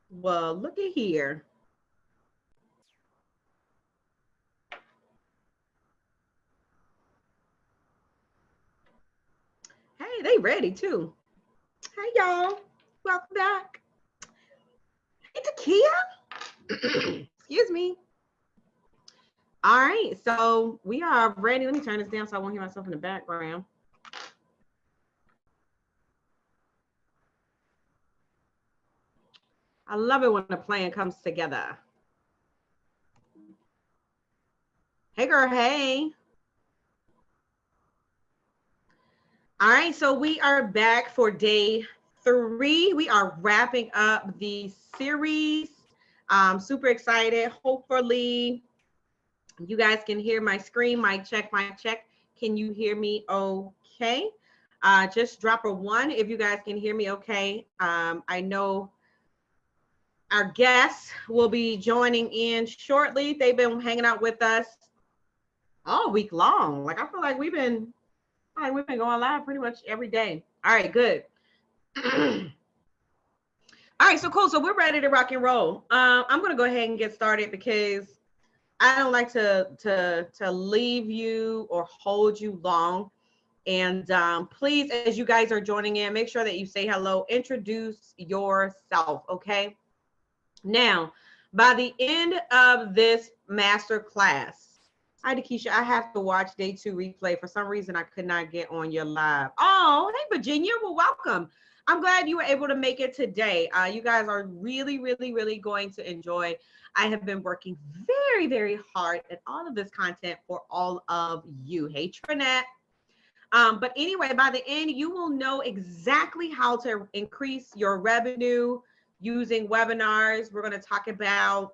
Well, look at here. Hey, they ready too. Hey, y'all. Welcome back. Hey, Takia. Excuse me. All right, so we are ready. Let me turn this down so I won't hear myself in the background. I love it when the plan comes together. Hey, girl. Hey. All right, so we are back for day 3. We are wrapping up the series. I'm super excited. Hopefully, you guys can hear my screen. Mic check, mic check. Can you hear me okay? Just drop a 1 if you guys can hear me okay. I know our guests will be joining in shortly. They've been hanging out with us all week long. Like I feel like we've been going live pretty much every day. All right, good. All right, so cool. So we're ready to rock and roll. I'm gonna go ahead and get started because I don't like to leave you or hold you long. And please, as you guys are joining in, make sure that you say hello, introduce yourself, okay? Now, by the end of this master class, hi, Dakisha, I have to watch day 2 replay. For some reason, I could not get on your live. Oh, hey, Virginia, well, welcome. I'm glad you were able to make it today. You guys are really, really, really going to enjoy. I have been working very, very hard at all of this content for all of you. Hey, Trinette. But anyway, by the end, you will know exactly how to increase your revenue using webinars. We're going to talk about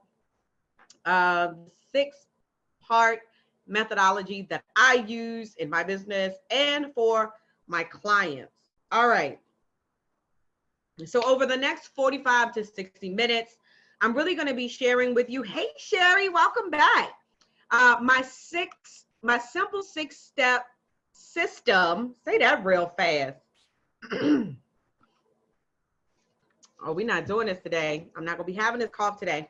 6-part methodology that I use in my business and for my clients. All right. So over the next 45 to 60 minutes, I'm really going to be sharing with you. Hey, Sherry, welcome back. My simple 6-step system. Say that real fast. Oh, we're not doing this today. I'm not going to be having this cough today.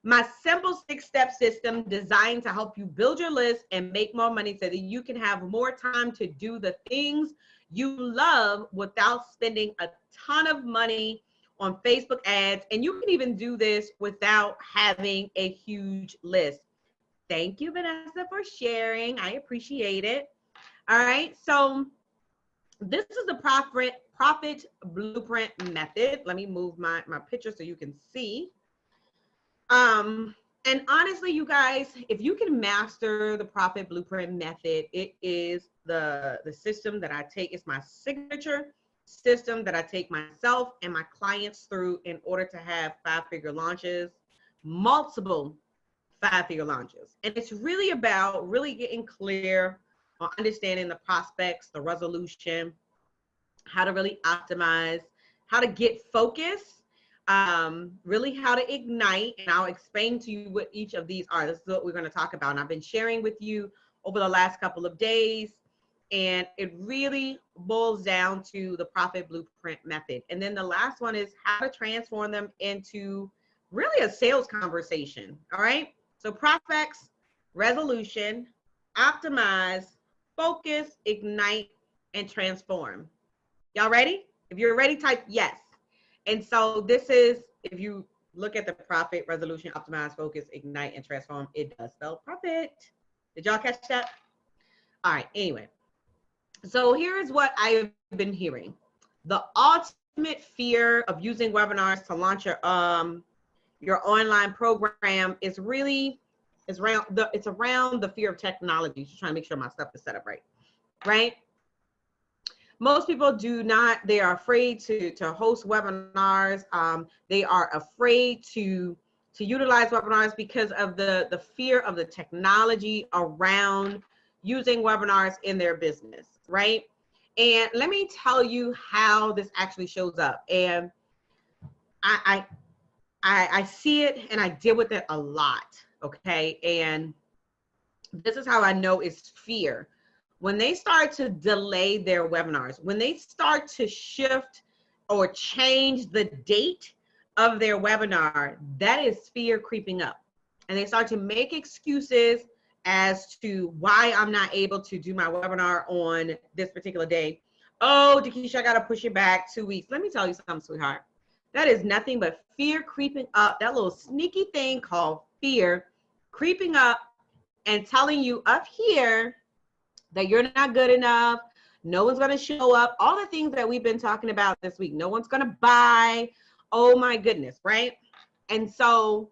My simple 6-step system designed to help you build your list and make more money so that you can have more time to do the things you love without spending a ton of money on Facebook ads. And you can even do this without having a huge list. Thank you, Vanessa, for sharing. I appreciate it. All right. So this is the profit blueprint method. Let me move my picture so you can see. And honestly, you guys, if you can master the profit blueprint method, it is the system that I take. It's my signature system that I take myself and my clients through in order to have 5-figure launches, multiple 5-figure launches. And it's really about really getting clear on understanding the prospects, the resolution, how to really optimize, how to get focused, really how to ignite. And I'll explain to you what each of these are. This is what we're going to talk about. And I've been sharing with you over the last couple of days. And it really boils down to the profit blueprint method. And then the last one is how to transform them into really a sales conversation. All right. So prospects, resolution, optimize, focus, ignite, and transform. Y'all ready? If you're ready, type yes. And so this is, if you look at the profit, resolution, optimize, focus, ignite, and transform, it does spell profit. Did y'all catch that? All right, anyway. So here's what I have been hearing. The ultimate fear of using webinars to launch your online program is really, it's around the fear of technology. Just trying to make sure my stuff is set up right, right? Most people do not, they are afraid to host webinars. They are afraid to utilize webinars because of the fear of the technology around using webinars in their business, right? And let me tell you how this actually shows up. And I see it and I deal with it a lot, okay? And this is how I know it's fear. When they start to delay their webinars, when they start to shift or change the date of their webinar, that is fear creeping up. And they start to make excuses as to why I'm not able to do my webinar on this particular day. Oh, Dakisha, I got to push it back 2 weeks. Let me tell you something, sweetheart. That is nothing but fear creeping up. That little sneaky thing called fear creeping up and telling you up here that you're not good enough. No one's going to show up. All the things that we've been talking about this week. No one's going to buy. Oh my goodness, right? And so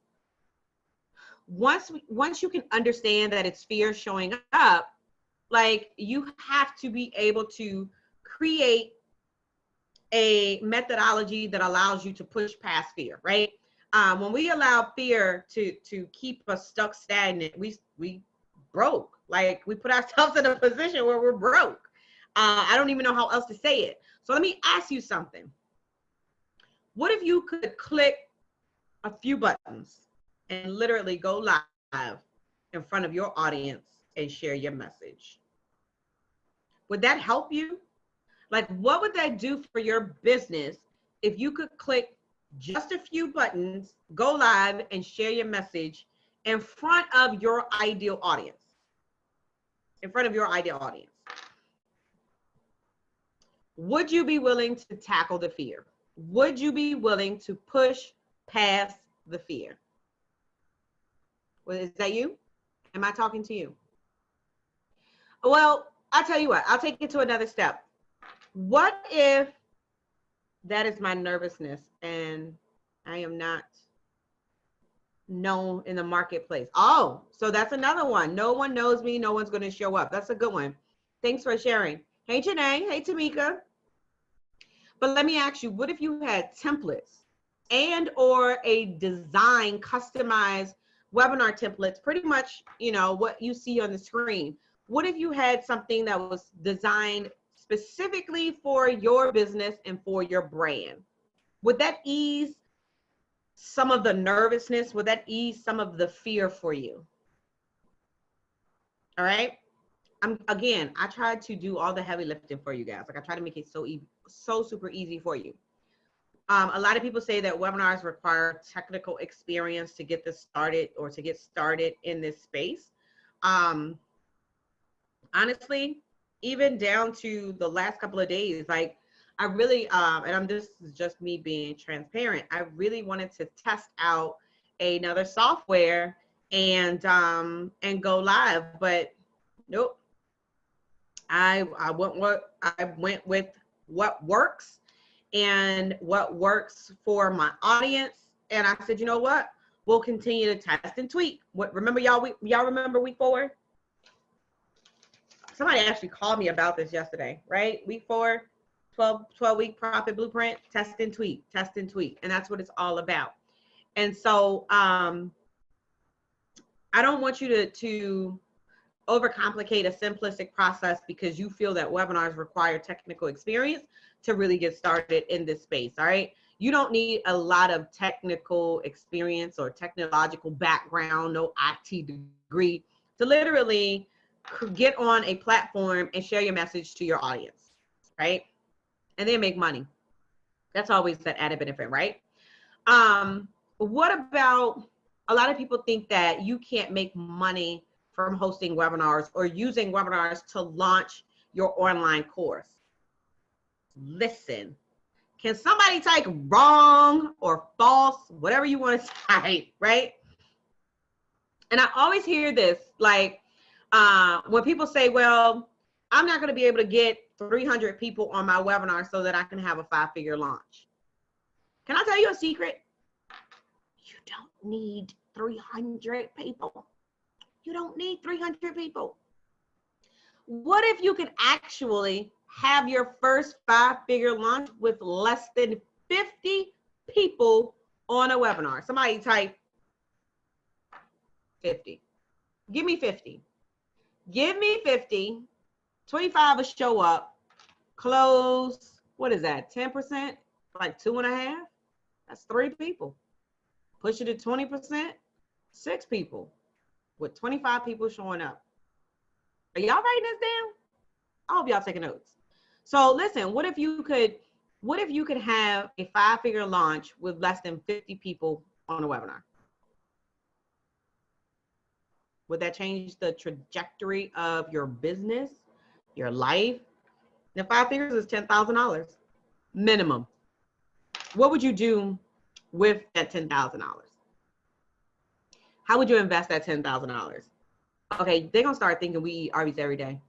once you can understand that it's fear showing up, like, you have to be able to create a methodology that allows you to push past fear, right? When we allow fear to keep us stuck stagnant, we broke. Like, we put ourselves in a position where we're broke. I don't even know how else to say it. So let me ask you something. What if you could click a few buttons and literally go live in front of your audience and share your message? Would that help you? Like, what would that do for your business if you could click just a few buttons, go live, and share your message in front of your ideal audience? In front of your ideal audience. Would you be willing to tackle the fear? Would you be willing to push past the fear? Well, is that you? Am I talking to you? Well, I'll tell you what, I'll take it to another step. What if that is my nervousness and I am not known in the marketplace? Oh, so that's another one. No one knows me. No one's going to show up. That's a good one. Thanks for sharing. Hey, Janae. Hey, Tamika. But let me ask you, what if you had templates and or a design, customized webinar templates, pretty much, you know, what you see on the screen? What if you had something that was designed specifically for your business and for your brand? Would that ease some of the nervousness? Would that ease some of the fear for you? All right. Again, I tried to do all the heavy lifting for you guys. Like, I try to make it so super easy for you. A lot of people say that webinars require technical experience to get this started or to get started in this space. Honestly, even down to the last couple of days, like, I really, and this is just me being transparent, I really wanted to test out another software and go live, but nope. I went with what works and what works for my audience. And I said, you know what? We'll continue to test and tweak. Remember y'all remember week 4? Somebody actually called me about this yesterday, right? Week 4, 12-week profit blueprint, test and tweak. And that's what it's all about. And so I don't want you to overcomplicate a simplistic process because you feel that webinars require technical experience to really get started in this space. All right. You don't need a lot of technical experience or technological background, no IT degree, to literally get on a platform and share your message to your audience, right? And then make money. That's always that added benefit, right? What about, a lot of people think that you can't make money from hosting webinars or using webinars to launch your online course. Listen, can somebody type wrong or false, whatever you want to type, right? And I always hear this, like, when people say, well, I'm not going to be able to get 300 people on my webinar so that I can have a 5-figure launch. Can I tell you a secret? You don't need 300 people. You don't need 300 people. What if you could actually have your first 5-figure launch with less than 50 people on a webinar? Somebody type 50. Give me 50. Give me 50. 25 will show up. Close. What is that? 10%? Like 2.5? That's 3 people. Push it to 20%. 6 people. With 25 people showing up. Are y'all writing this down? I hope y'all taking notes. So listen, what if you could What if you could have a 5-figure launch with less than 50 people on a webinar? Would that change the trajectory of your business, your life? Now, 5 figures is $10,000 minimum. What would you do with that $10,000? How would you invest that $10,000? Okay, they're gonna start thinking we eat Arby's every day,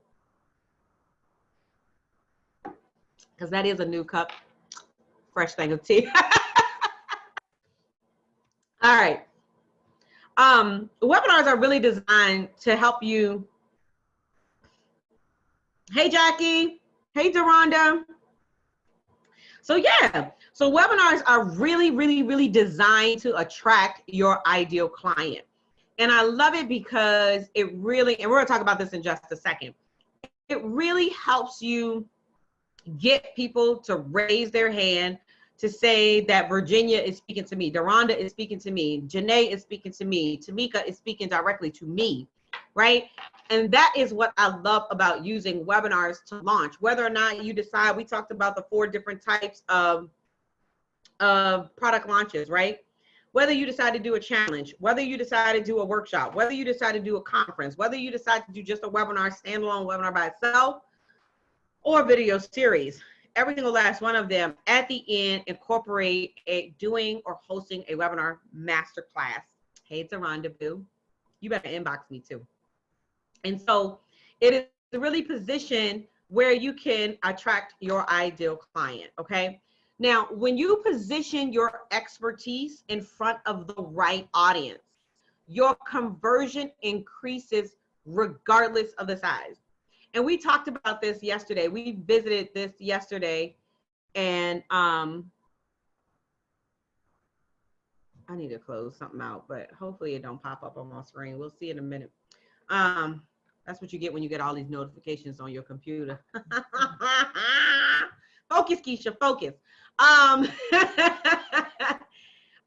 because that is a new cup, fresh thing of tea. All right. Webinars are really designed to help you. Hey, Jackie. Hey, Deronda. So yeah, so webinars are really, really, really designed to attract your ideal client. And I love it because it really, and we're gonna talk about this in just a second, it really helps you get people to raise their hand to say that Virginia is speaking to me, Deronda is speaking to me, Janae is speaking to me, Tamika is speaking directly to me, right? And that is what I love about using webinars to launch. Whether or not you decide, we talked about the 4 different types of product launches, right? Whether you decide to do a challenge, whether you decide to do a workshop, whether you decide to do a conference, whether you decide to do just a webinar, standalone webinar by itself, or video series, every single last one of them at the end incorporate a doing or hosting a webinar masterclass. Hey, it's a rendezvous. You better inbox me too. And so it is really positioned where you can attract your ideal client, okay? Now, when you position your expertise in front of the right audience, your conversion increases regardless of the size. And we talked about this yesterday. We visited this yesterday, and I need to close something out, but hopefully it don't pop up on my screen. We'll see in a minute. That's what you get when you get all these notifications on your computer. Focus, Keisha, focus.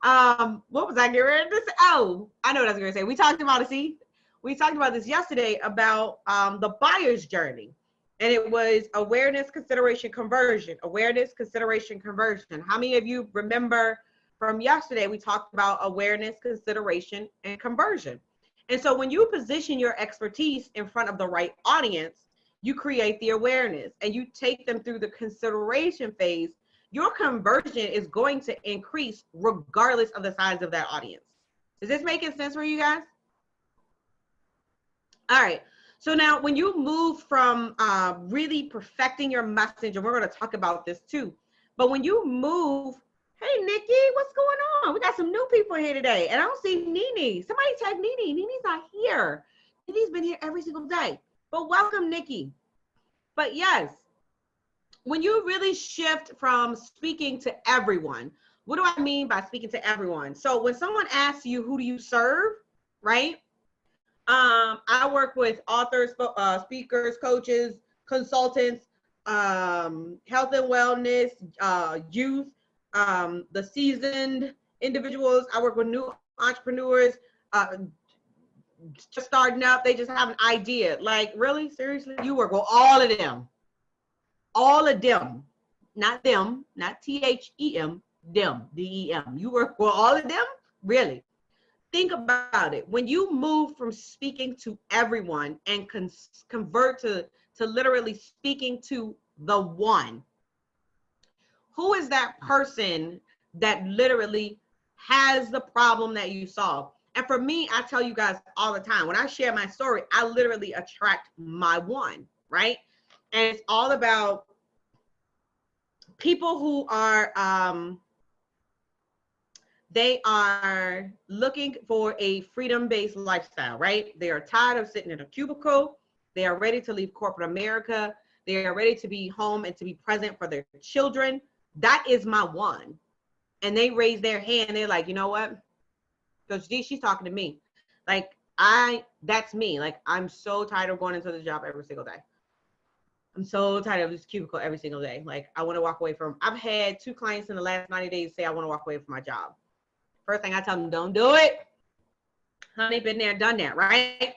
What was I getting ready to say? Oh, I know what I was going to say. We talked about it. See, we talked about this yesterday about the buyer's journey, and it was awareness, consideration, conversion. Awareness, consideration, conversion. How many of you remember from yesterday? We talked about awareness, consideration, and conversion. And so when you position your expertise in front of the right audience, you create the awareness and you take them through the consideration phase. Your conversion is going to increase regardless of the size of that audience. Is this making sense for you guys? All right. So now when you move from really perfecting your message, and we're going to talk about this too, but when you move, hey, Nikki, what's going on? We got some new people here today, and I don't see Nene. Somebody tag Nene. Nene's not here. Nene's been here every single day. But welcome, Nikki. But yes, when you really shift from speaking to everyone, what do I mean by speaking to everyone? So when someone asks you, who do you serve, right? I work with authors, speakers, coaches, consultants, health and wellness, youth, the seasoned individuals. I work with new entrepreneurs, just starting up. They just have an idea. Like, really? Seriously? You work with all of them. All of them. Not them, not T-H-E-M, them, D-E-M. You work with all of them? Really? Think about it. When you move from speaking to everyone and convert to literally speaking to the one, who is that person that literally has the problem that you solve? And for me, I tell you guys all the time, when I share my story, I literally attract my one, right? And it's all about people who are, they are looking for a freedom-based lifestyle, right? They are tired of sitting in a cubicle. They are ready to leave corporate America. They are ready to be home and to be present for their children. That is my one. And they raise their hand. They're like, you know what? Coach D, she's talking to me. Like, that's me. Like, I'm so tired of going into the job every single day. I'm so tired of this cubicle every single day. Like, I want to walk away from, I've had 2 clients in the last 90 days say I want to walk away from my job. First thing I tell them, don't do it. Honey, been there, done that, right?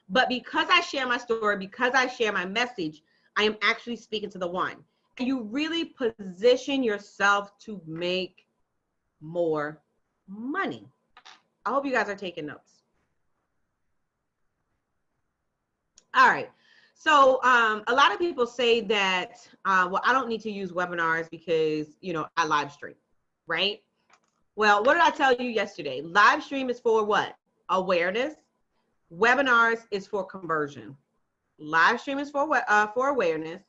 But because I share my story, because I share my message, I am actually speaking to the one. you really position yourself to make more money. I hope you guys are taking notes. All right. So a lot of people say that, well, I don't need to use webinars because, I live stream, right? Well, what did I tell you yesterday? Live stream is for what? Awareness. Webinars is for conversion. Live stream is for awareness.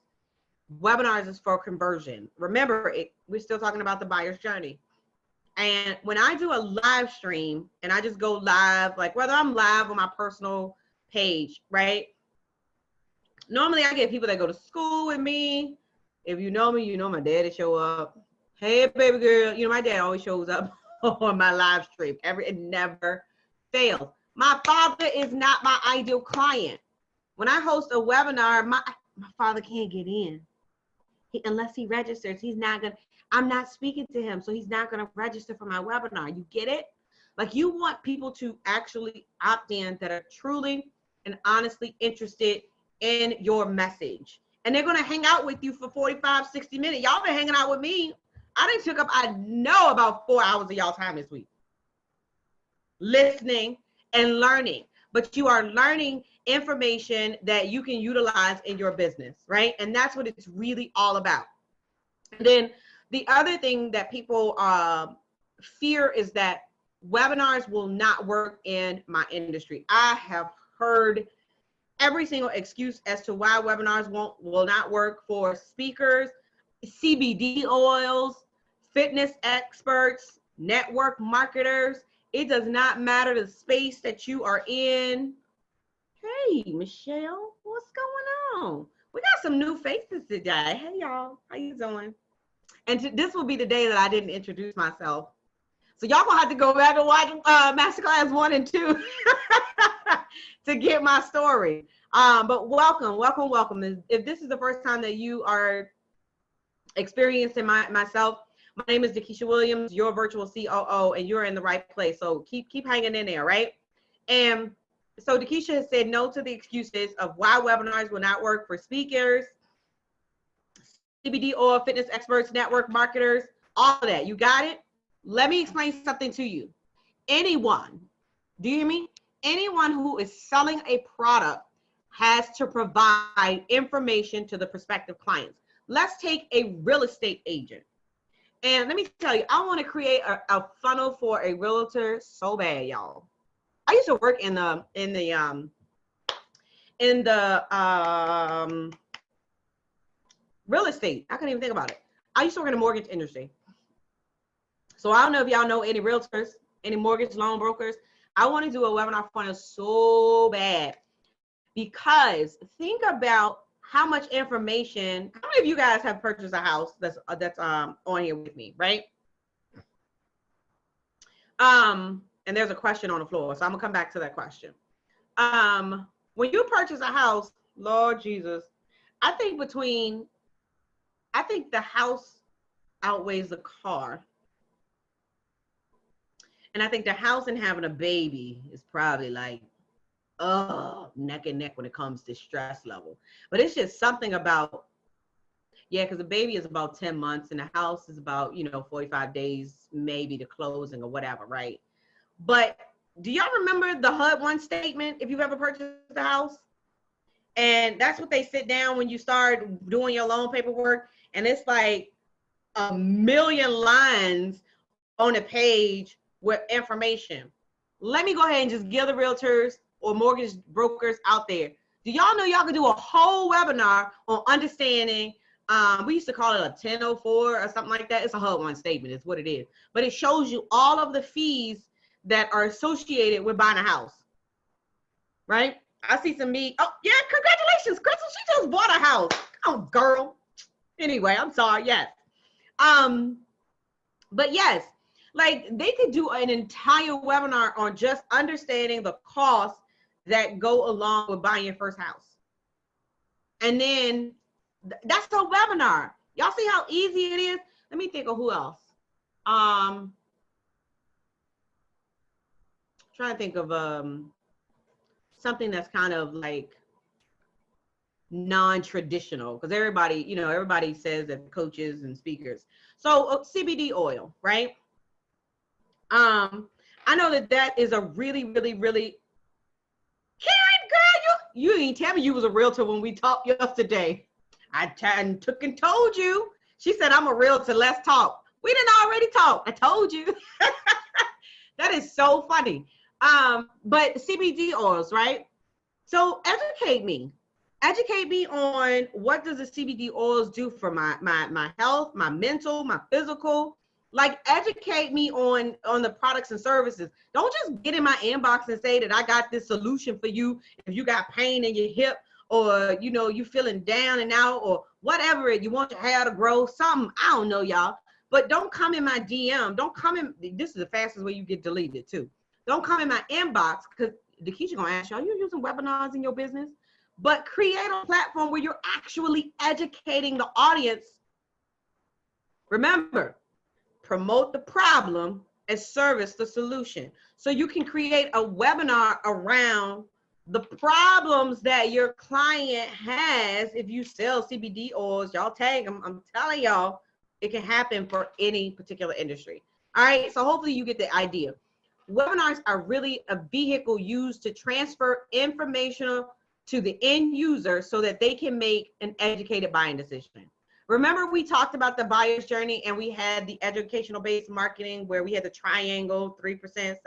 Webinars is for conversion. Remember, we're still talking about the buyer's journey. And when I do a live stream and I just go live, like whether I'm live on my personal page, right? Normally I get people that go to school with me. If you know me, you know my daddy show up. Hey, baby girl. My dad always shows up on my live stream. It never fails. My father is not my ideal client. When I host a webinar, my father can't get in. Unless he registers, I'm not speaking to him, so he's not gonna register for my webinar. You get it? Like, you want people to actually opt in that are truly and honestly interested in your message. And they're gonna hang out with you for 45, 60 minutes. Y'all been hanging out with me. I know about 4 hours of y'all time this week. Listening and learning. But you are learning information that you can utilize in your business, right? And that's what it's really all about. And then the other thing that people fear is that webinars will not work in my industry. I have heard every single excuse as to why webinars will not work for speakers, CBD oils, fitness experts, network marketers. It does not matter the space that you are in. Hey, Michelle, what's going on? We got some new faces today. Hey, y'all, how you doing? And this will be the day that I didn't introduce myself. So y'all gonna have to go back and watch Masterclass 1 and 2 to get my story. But welcome. If this is the first time that you are experiencing myself, my name is Dakisha Williams, your virtual COO, and you're in the right place. So keep hanging in there, right? And so Dakisha has said no to the excuses of why webinars will not work for speakers, CBD oil, fitness experts, network marketers, all of that. You got it? Let me explain something to you. Anyone, do you hear me? Anyone who is selling a product has to provide information to the prospective clients. Let's take a real estate agent. And let me tell you, I want to create a funnel for a realtor so bad, y'all. I used to work in the real estate. I couldn't even think about it. I used to work in the mortgage industry. So I don't know if y'all know any realtors, any mortgage loan brokers. I want to do a webinar funnel so bad because think about how much information. How many of you guys have purchased a house that's on here with me, right? And there's a question on the floor, so I'm gonna come back to that question. When you purchase a house, Lord Jesus, I think the house outweighs the car. And I think the house and having a baby is probably like, neck and neck when it comes to stress level. But it's just something about, because the baby is about 10 months and the house is about, 45 days, maybe to closing or whatever, right? But do y'all remember the HUD-1 statement if you've ever purchased a house? And that's what they sit down when you start doing your loan paperwork. And it's like a million lines on a page with information. Let me go ahead and just give the realtors or mortgage brokers out there. Do y'all know y'all can do a whole webinar on understanding, we used to call it a 1004 or something like that. It's a HUD-1 statement, it's what it is. But it shows you all of the fees that are associated with buying a house, right? I see some oh yeah, congratulations, Crystal, she just bought a house. Oh, girl. Anyway, I'm sorry, yes. But yes, like they could do an entire webinar on just understanding the costs that go along with buying your first house. And then that's a webinar. Y'all see how easy it is? Let me think of who else. Trying to think of something that's kind of like non-traditional, because everybody, you know, everybody says that coaches and speakers. So CBD oil, right? I know that that is a really, really, really, Karen, girl, you didn't tell me you was a realtor when we talked yesterday. I took and told you. She said, I'm a realtor, let's talk. We didn't already talk. I told you. That is so funny. But CBD oils, right? So educate me. Educate me on what does the CBD oils do for my health, my mental, my physical. Like, educate me on the products and services. Don't just get in my inbox and say that I got this solution for you if you got pain in your hip, or you know, you feeling down and out, or whatever you want your hair to grow, something. I don't know, y'all. But don't come in my DM. Don't come in. This is the fastest way you get deleted too. Don't come in my inbox, because Dakisha gonna ask y'all, you using webinars in your business? But create a platform where you're actually educating the audience. Remember, promote the problem and service the solution. So you can create a webinar around the problems that your client has. If you sell CBD oils, y'all tag them. I'm telling y'all, it can happen for any particular industry. All right, so hopefully you get the idea. Webinars are really a vehicle used to transfer information to the end user so that they can make an educated buying decision. Remember, we talked about the buyer's journey, and we had the educational based marketing where we had the triangle, 3%,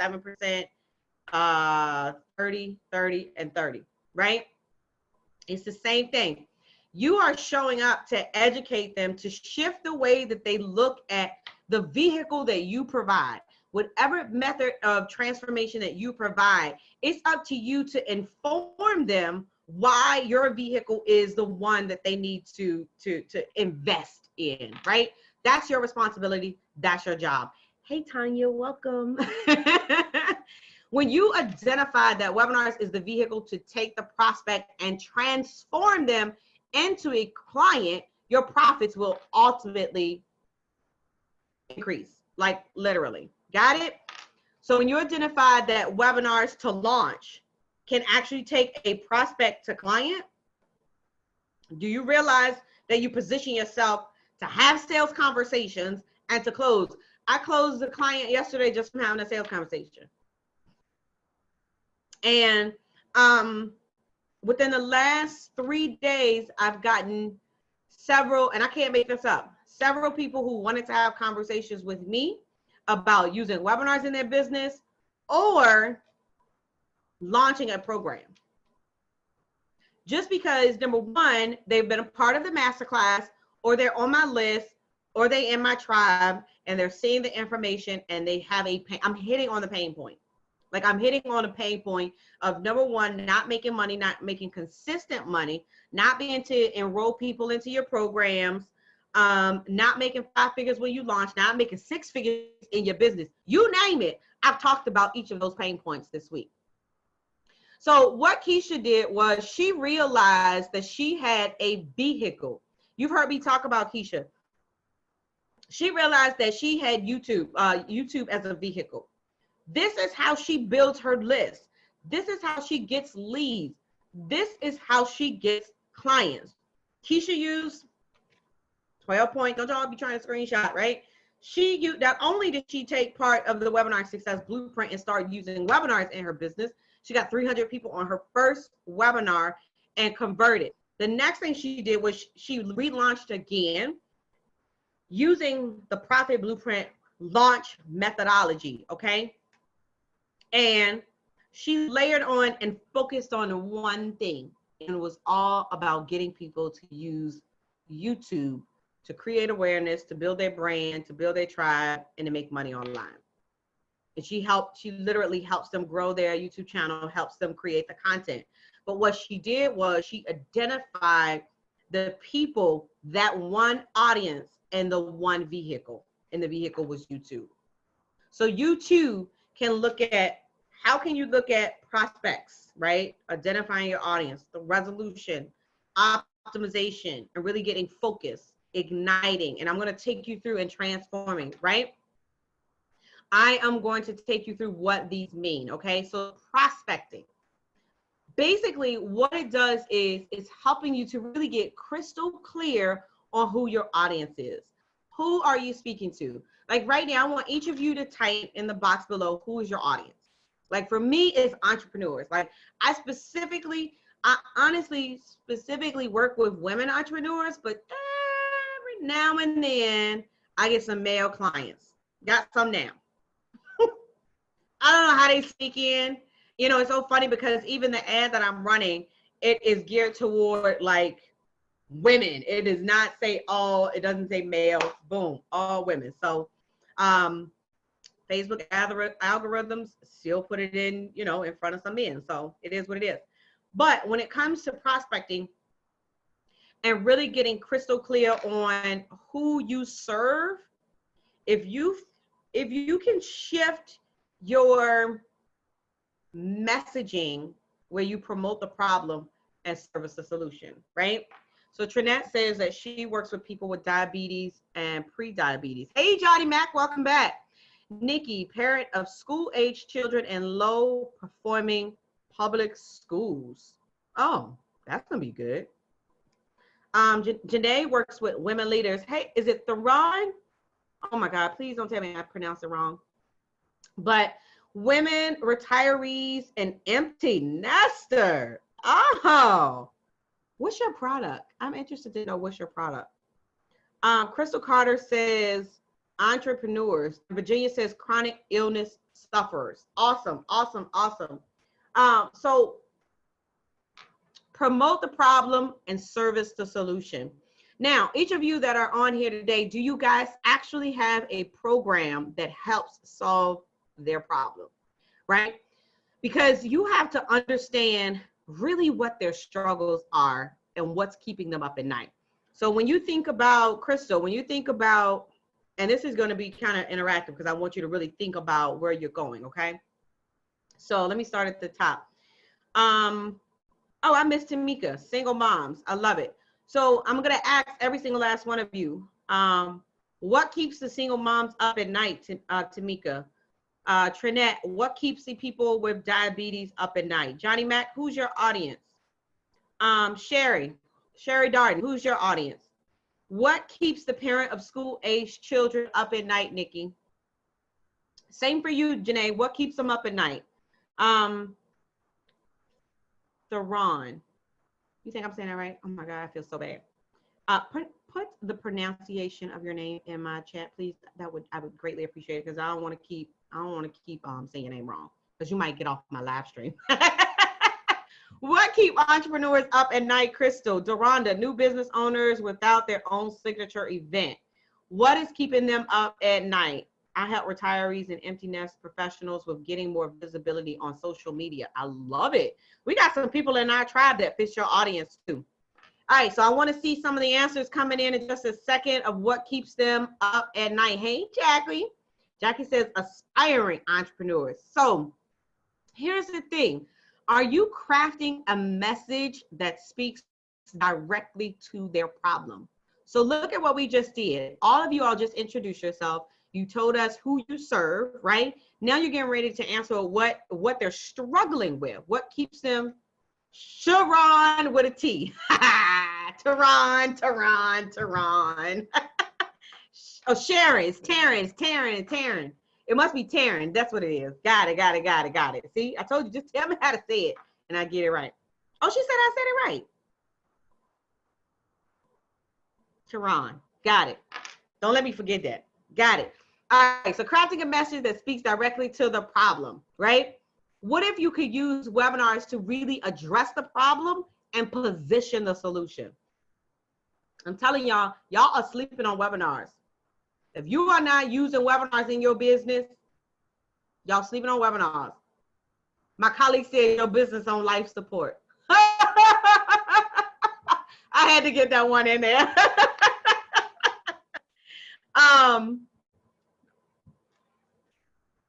7%, 30, 30, and 30, right? It's the same thing. You are showing up to educate them, to shift the way that they look at the vehicle that you provide. Whatever method of transformation that you provide, it's up to you to inform them why your vehicle is the one that they need to invest in, right? That's your responsibility. That's your job. Hey, Tanya, welcome. When you identify that webinars is the vehicle to take the prospect and transform them into a client, your profits will ultimately increase, like literally. Got it? So when you identify that webinars to launch can actually take a prospect to client, do you realize that you position yourself to have sales conversations and to close? I closed a client yesterday just from having a sales conversation. And within the last 3 days, I've gotten several, and I can't make this up, several people who wanted to have conversations with me about using webinars in their business or launching a program. Just because, number one, they've been a part of the masterclass, or they're on my list, or they in my tribe, and they're seeing the information, and they have a pain. I'm hitting on the pain point. Like, I'm hitting on a pain point of, number one, not making money, not making consistent money, not being to enroll people into your programs, not making 5 figures when you launch, not making 6 figures in your business. You name it. I've talked about each of those pain points this week. So what Keisha did was she realized that she had a vehicle. You've heard me talk about Keisha. She realized that she had YouTube as a vehicle. This is how she builds her list. This is how she gets leads. This is how she gets clients. Keisha used 12 point, don't y'all be trying to screenshot, right? Not only did she take part of the Webinar Success Blueprint and start using webinars in her business, she got 300 people on her first webinar and converted. The next thing she did was she relaunched again using the Profit Blueprint launch methodology, okay? And she layered on and focused on one thing, and it was all about getting people to use YouTube to create awareness, to build their brand, to build their tribe, and to make money online. And she literally helps them grow their YouTube channel, helps them create the content. But what she did was she identified the people, that one audience, and the one vehicle, and the vehicle was YouTube. So you too can look at, how can you look at prospects, right? Identifying your audience, the resolution, optimization, and really getting focused, igniting. And I'm going to take you through and transforming, right? I am going to take you through what these mean, okay? So prospecting. basically what it does is it's helping you to really get crystal clear on who your audience is. Who are you speaking to? Like right now, I want each of you to type in the box below, who is your audience? Like for me, it's entrepreneurs. Like I honestly specifically work with women entrepreneurs, but every now and then I get some male clients. Got some now. I don't know how they sneak in. You know, it's so funny because even the ad that I'm running, it is geared toward like women. It does not say all, it doesn't say male, boom, all women. So Facebook algorithms still put it in, you know, in front of some men. So it is what it is. But when it comes to prospecting and really getting crystal clear on who you serve, if you can shift your messaging where you promote the problem and service the solution, right? So Trinette says that she works with people with diabetes and pre-diabetes. Hey, Johnny Mac, welcome back. Nikki, parent of school-age children in low-performing public schools. Oh, that's gonna be good. Janae works with women leaders. Hey, is it Theron? Oh my God, please don't tell me I pronounced it wrong. But women, retirees, and empty nester. Oh, what's your product? I'm interested to know what's your product. Crystal Carter says entrepreneurs. Virginia says chronic illness sufferers. Awesome, awesome, awesome. So promote the problem and service the solution. Now, each of you that are on here today, do you guys actually have a program that helps solve their problem, right? Because you have to understand really what their struggles are and what's keeping them up at night. So when you think about Crystal, when you think about, and this is going to be kind of interactive because I want you to really think about where you're going, okay? So let me start at the top. Oh, I missed Tamika, single moms. I love it. So I'm going to ask every single last one of you, what keeps the single moms up at night, Tamika? Trinette, what keeps the people with diabetes up at night? Johnny Mac, who's your audience? Sherry Darden, who's your audience? What keeps the parent of school-aged children up at night, Nikki? Same for you, Janae. What keeps them up at night? Theron. You think I'm saying that right? Oh my God, I feel so bad. Put the pronunciation of your name in my chat, please. I would greatly appreciate it because I don't want to keep saying your name wrong because you might get off my live stream. What keep entrepreneurs up at night, Crystal? Deronda, new business owners without their own signature event. What is keeping them up at night? I help retirees and empty nest professionals with getting more visibility on social media. I love it. We got some people in our tribe that fits your audience too. All right, so I want to see some of the answers coming in just a second of what keeps them up at night. Hey, Jackie. Jackie says aspiring entrepreneurs. So here's the thing. Are you crafting a message that speaks directly to their problem? So look at what we just did. All of you all just introduced yourself. You told us who you serve, right? Now you're getting ready to answer what they're struggling with. What keeps them Sharon with a T. Tehran. Oh, Sharon. It's Taryn. It must be Taryn. That's what it is. Got it. See, I told you, just tell me how to say it and I get it right. Oh, she said I said it right. Tehran. Got it. Don't let me forget that. Got it. All right, so crafting a message that speaks directly to the problem, right? What if you could use webinars to really address the problem and position the solution? I'm telling y'all are sleeping on webinars. If you are not using webinars in your business, y'all sleeping on webinars. My colleague said your business on life support. I had to get that one in there.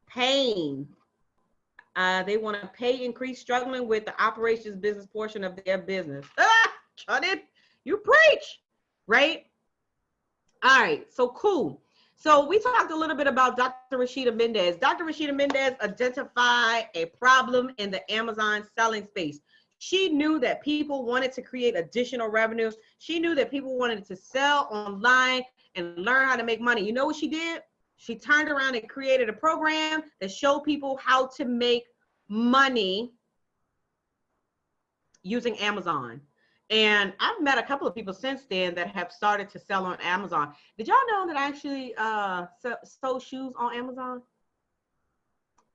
Pain. They want to pay increase struggling with the operations business portion of their business. Cut it. You preach, right? All right, so cool. So we talked a little bit about Dr. Rashida Mendez. Dr. Rashida Mendez identified a problem in the Amazon selling space. She knew that people wanted to create additional revenue. She knew that people wanted to sell online and learn how to make money. You know what she did? She turned around and created a program that showed people how to make money using Amazon. And I've met a couple of people since then that have started to sell on Amazon. Did y'all know that I actually sold shoes on Amazon?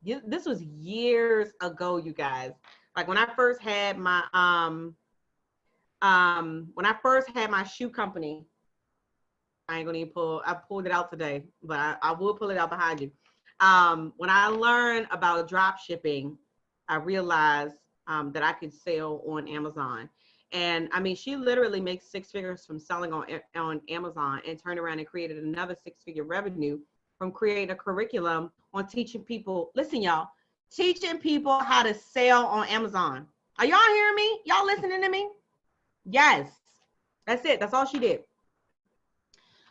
This was years ago, you guys. Like when I first had my shoe company, I ain't gonna even I pulled it out today, but I will pull it out behind you. When I learned about drop shipping, I realized that I could sell on Amazon. And I mean, she literally makes 6 figures from selling on Amazon, and turned around and created another 6-figure revenue from creating a curriculum on teaching people. Listen, y'all, teaching people how to sell on Amazon. Are y'all hearing me? Y'all listening to me? Yes, that's it. That's all she did.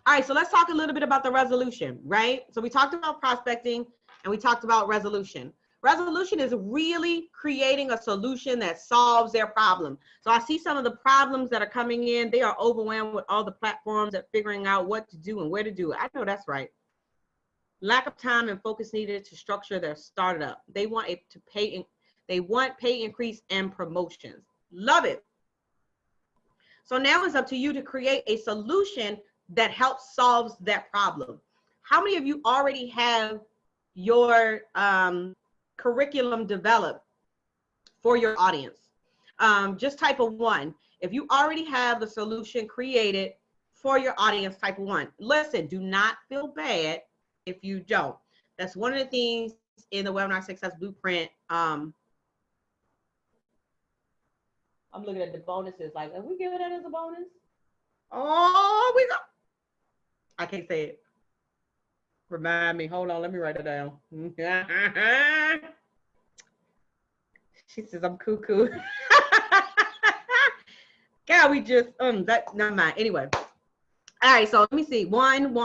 All right, so let's talk a little bit about the resolution, right? So we talked about prospecting and we talked about resolution. Resolution is really creating a solution that solves their problem. So I see some of the problems that are coming in. They are overwhelmed with all the platforms at figuring out what to do and where to do it. I know that's right. Lack of time and focus needed to structure their startup. They want pay increase and promotions. Love it. So now it's up to you to create a solution that helps solve that problem. How many of you already have your curriculum developed for your audience? Just type a 1. If you already have the solution created for your audience, type 1. Listen, do not feel bad if you don't. That's one of the things in the Webinar Success Blueprint. I'm looking at the bonuses, like, are we giving that as a bonus? Oh, we go. I can't say it. Remind me. Hold on. Let me write it down. She says I'm cuckoo. God, we just that never mind. Anyway. All right, so let me see. One.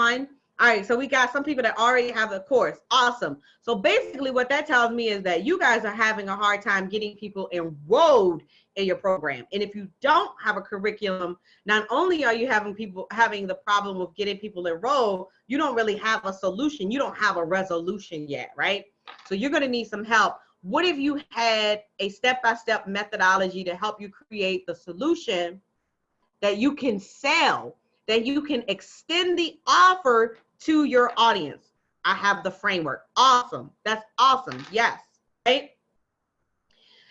All right, so we got some people that already have a course. Awesome. So basically what that tells me is that you guys are having a hard time getting people enrolled in your program. And if you don't have a curriculum, not only are you having the problem of getting people enrolled, you don't really have a solution. You don't have a resolution yet, right? So you're going to need some help. What if you had a step-by-step methodology to help you create the solution that you can sell, that you can extend the offer to your audience? I have the framework. Awesome. That's awesome. Yes. Right?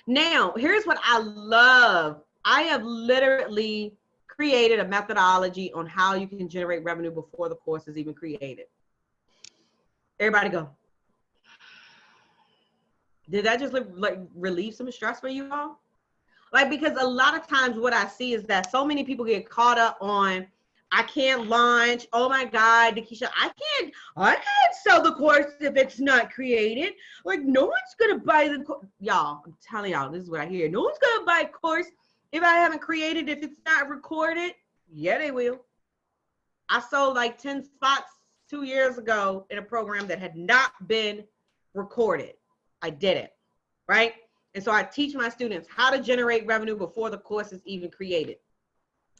Now, here's what I love. I have literally created a methodology on how you can generate revenue before the course is even created. Everybody go. Did that just like relieve some stress for you all? Like, because a lot of times what I see is that so many people get caught up on, I can't launch. Oh my God, Nikisha, I can't sell the course if it's not created. Like, no one's gonna buy the course. Y'all, I'm telling y'all, this is what I hear. No one's gonna buy a course if I haven't created, if it's not recorded. Yeah, they will. I sold like 10 spots 2 years ago in a program that had not been recorded. I did it, right? And so I teach my students how to generate revenue before the course is even created.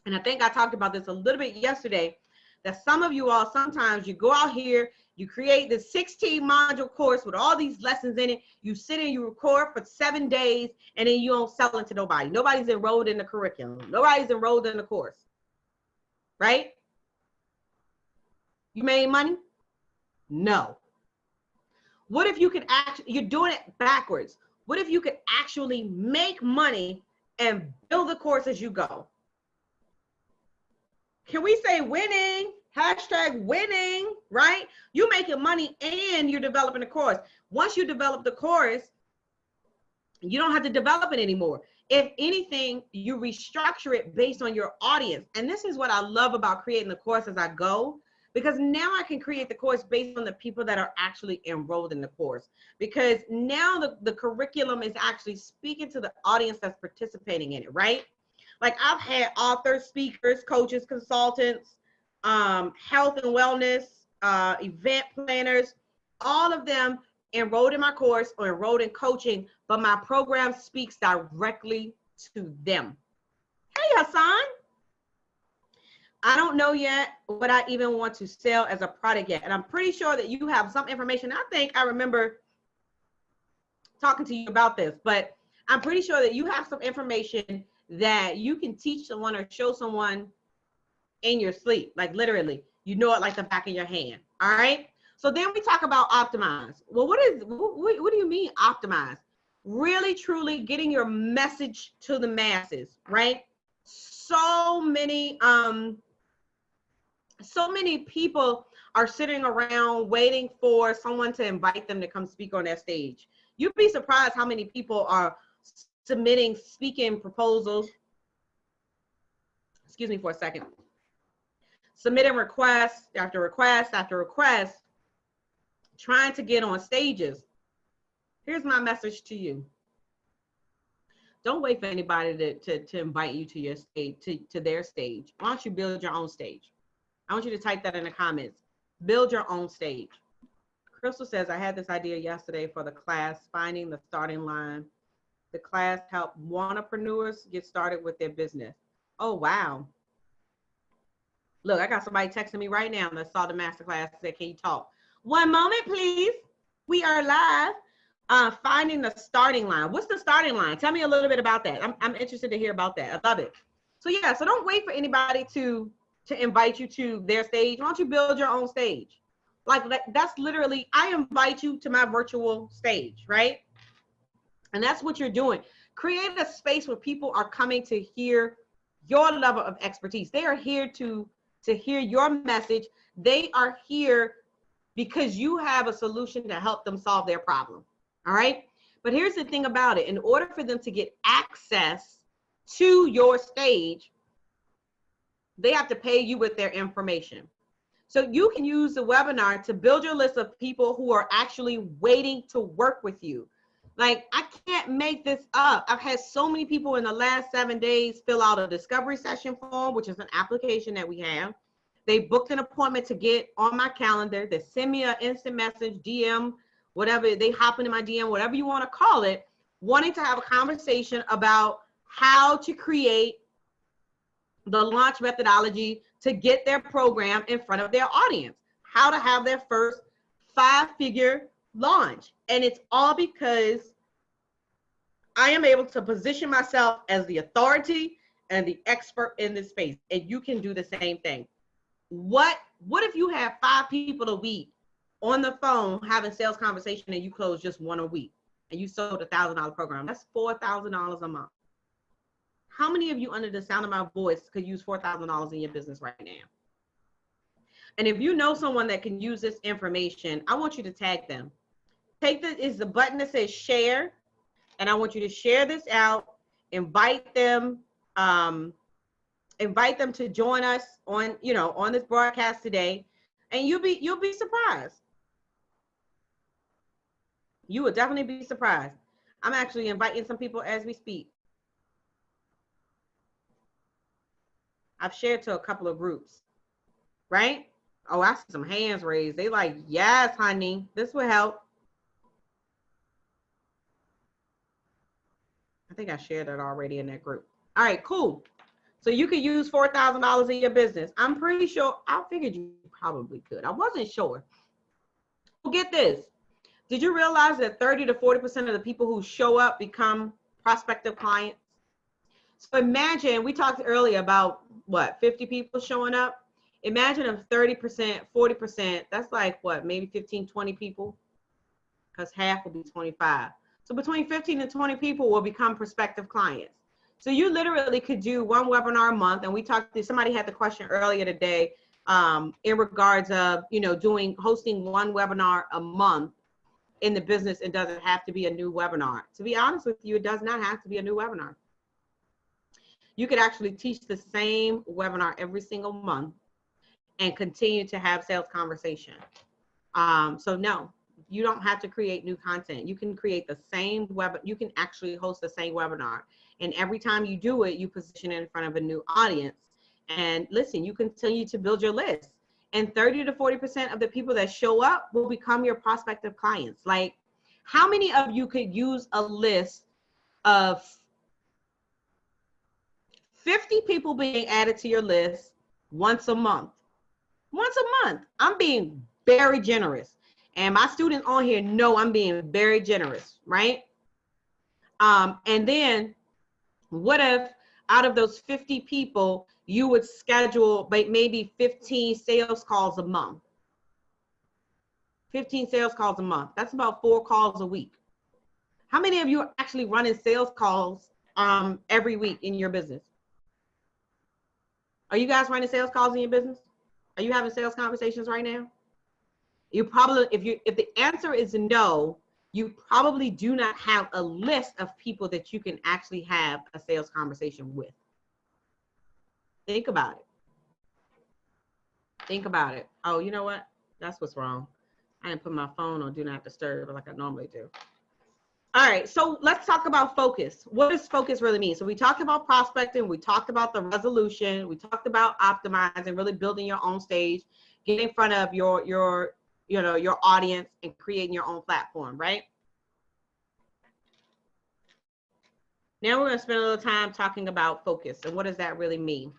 And I think I talked about this a little bit yesterday, that some of you all, sometimes you go out here, you create this 16 module course with all these lessons in it. You sit and you record for 7 days, and then you don't sell it to nobody. Nobody's enrolled in the curriculum. Nobody's enrolled in the course, right? You made money? No. What if you could actually, you're doing it backwards. What if you could actually make money and build the course as you go? Can we say winning? Hashtag winning, right? You're making money and you're developing a course. Once you develop the course, you don't have to develop it anymore. If anything, you restructure it based on your audience. And this is what I love about creating the course as I go, because now I can create the course based on the people that are actually enrolled in the course. Because now the curriculum is actually speaking to the audience that's participating in it, right? Like, I've had authors, speakers, coaches, consultants, health and wellness, event planners, all of them enrolled in my course or enrolled in coaching, but my program speaks directly to them. Hey, Hassan. I don't know yet what I even want to sell as a product yet. And I'm pretty sure that you have some information. I think I remember talking to you about this, but I'm pretty sure that you have some information that you can teach someone or show someone in your sleep, like literally, you know it like the back of your hand. All right. So then we talk about optimize. Well, what do you mean optimize? Really, truly getting your message to the masses, right? So many people are sitting around waiting for someone to invite them to come speak on their stage. You'd be surprised how many people are submitting speaking proposals. Excuse me for a second. Submitting request after request after request, trying to get on stages. Here's my message to you. Don't wait for anybody to invite you to your stage, to their stage. Why don't you build your own stage? I want you to type that in the comments. Build your own stage. Crystal says, I had this idea yesterday for the class, finding the starting line. The class helped entrepreneurs get started with their business. Oh, wow. Look, I got somebody texting me right now that saw the masterclass and said, can you talk? One moment, please. We are live. Finding the starting line. What's the starting line? Tell me a little bit about that. I'm interested to hear about that. I love it. So yeah, so don't wait for anybody to invite you to their stage. Why don't you build your own stage? Like that's literally, I invite you to my virtual stage, right? And that's what you're doing. Create a space where people are coming to hear your level of expertise. They are here to hear your message. They are here because you have a solution to help them solve their problem. All right. But here's the thing about it. In order for them to get access to your stage, they have to pay you with their information. So you can use the webinar to build your list of people who are actually waiting to work with you. Like, I can't make this up. I've had so many people in the last 7 days fill out a discovery session form, which is an application that we have. They booked an appointment to get on my calendar. They send me an instant message, DM, whatever. They hop into my DM, whatever you want to call it, wanting to have a conversation about how to create the launch methodology to get their program in front of their audience, how to have their first 5-figure launch. And it's all because I am able to position myself as the authority and the expert in this space. And you can do the same thing. What if you have 5 people a week on the phone having sales conversation and you close just 1 a week and you sold $1,000 program? That's $4,000 a month. How many of you under the sound of my voice could use $4,000 in your business right now? And if you know someone that can use this information, I want you to tag them. Is the button that says share, and I want you to share this out, invite them to join us on this broadcast today, and you'll be surprised. You will definitely be surprised. I'm actually inviting some people as we speak. I've shared to a couple of groups, right? Oh, I see some hands raised. They like, yes, honey, this will help. I think I shared it already in that group. All right, cool. So you could use $4,000 in your business. I'm pretty sure, I figured you probably could. I wasn't sure. Well, get this. Did you realize that 30 to 40% of the people who show up become prospective clients? So imagine, we talked earlier about what, 50 people showing up? Imagine if 30%, 40%, that's like what, maybe 15, 20 people? Because half will be 25. So between 15 and 20 people will become prospective clients. So you literally could do 1 webinar a month. And we talked to, somebody had the question earlier today in regards of, hosting 1 webinar a month in the business. It doesn't have to be a new webinar. To be honest with you, it does not have to be a new webinar. You could actually teach the same webinar every single month and continue to have sales conversation. So no, you don't have to create new content. You can create the same you can actually host the same webinar. And every time you do it, you position it in front of a new audience. And listen, you continue to build your list. And 30 to 40% of the people that show up will become your prospective clients. Like, how many of you could use a list of 50 people being added to your list once a month. Once a month. I'm being very generous. And my students on here know I'm being very generous, right? And then what if out of those 50 people, you would schedule maybe 15 sales calls a month? 15 sales calls a month. That's about 4 calls a week. How many of you are actually running sales calls every week in your business? Are you guys running sales calls in your business? Are you having sales conversations right now? You probably, if the answer is no, you probably do not have a list of people that you can actually have a sales conversation with. Think about it. Think about it. Oh, you know what? That's what's wrong. I didn't put my phone on do not disturb like I normally do. All right, so let's talk about focus. What does focus really mean? So we talked about prospecting, we talked about the resolution, we talked about optimizing, really building your own stage, getting in front of your audience and creating your own platform, right? Now we're going to spend a little time talking about focus and what does that really mean?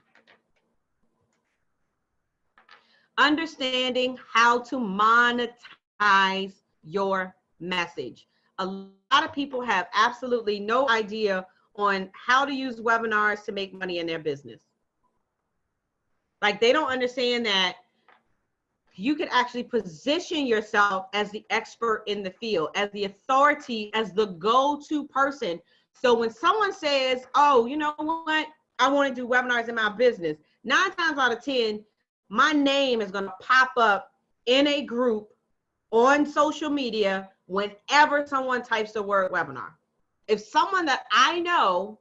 Understanding how to monetize your message. A lot of people have absolutely no idea on how to use webinars to make money in their business. Like they don't understand that you could actually position yourself as the expert in the field, as the authority, as the go-to person. So when someone says, oh, you know what, I want to do webinars in my business, 9 times out of 10, my name is going to pop up in a group on social media whenever someone types the word webinar. If someone that I know